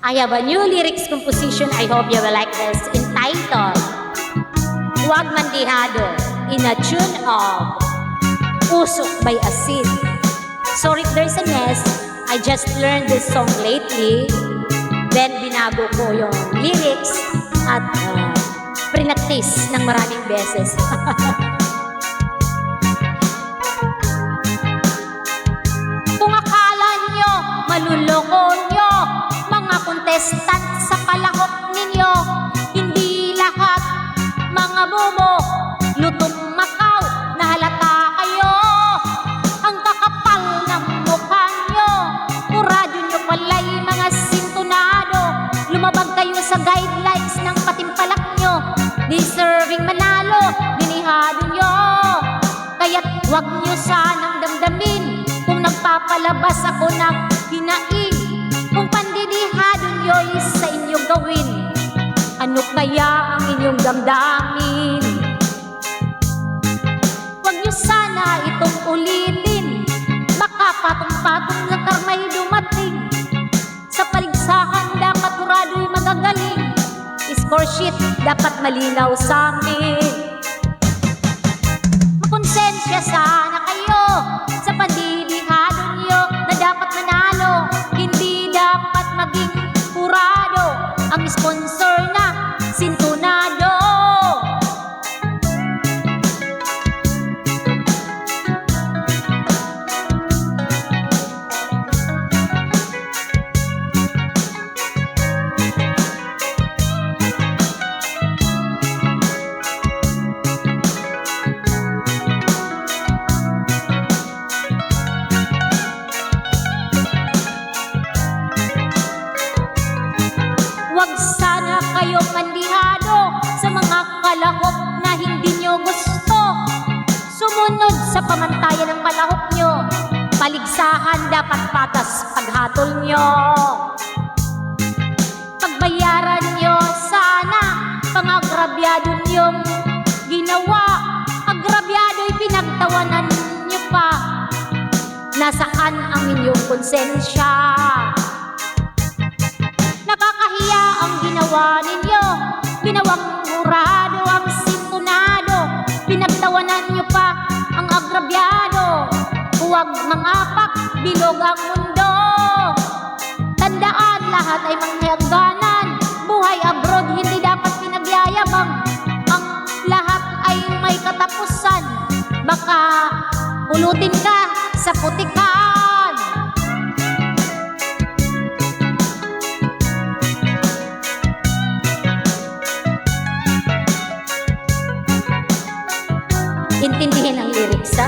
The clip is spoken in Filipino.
I have a new lyrics composition. I hope you will like this. Entitled, Huwag Mandihado, in a tune of Usok by Asid. Sorry if there's a mess. I just learned this song lately. Then binago ko yung lyrics at prinactice ng maraming beses. Kung akala nyo, maluloko nyo, mga contestant sa palakok ninyo, hindi lahat mga bobo, lutong Macau, na halata kayo. Ang kakapal ng mukha nyo, kuradyo nyo pala'y mga sintonado. Lumabag kayo sa guidelines ng patimpalak nyo, deserving manalo, binihado nyo. Kaya't huwag nyo sanang damdamin kung nagpapalabas ako ng hinaing. Kung pandidihado nyo'y sa inyong gawin, ano kaya ang inyong damdamin? Huwag nyo sana itong ulitin, baka patong-patong na karmay dumating. Sa paligsahan dapat hurado'y magagaling, score sheet dapat malinaw sa amin. Makonsensya sana kayo sa pandidihado nyo na dapat manalo, hindi dapat maging purado ang sponsor na sintonado. Huwag sana kayong mandihado sa mga kalahok na hindi nyo gusto. Sumunod sa pamantayan ng palahok nyo, paligsahan dapat patas paghatol nyo. Pagbayaran nyo sana pangagrabyado nyong ginawa. Agravyado'y pinagtawanan nyo pa. Nasaan ang inyong konsensya? Nakakahiya ang ginawa ninyo, ginawang murado ang sintonado, pinagtawanan nyo pa ang agrabyado. Huwag mangapak, bilog ang mundo. Tandaan, lahat ay manghihangganan. Buhay abroad, hindi dapat pinagyayabang. Ang lahat ay may katapusan. Baka pulutin ka sa putikan. Intindihin ang lyrics, ha?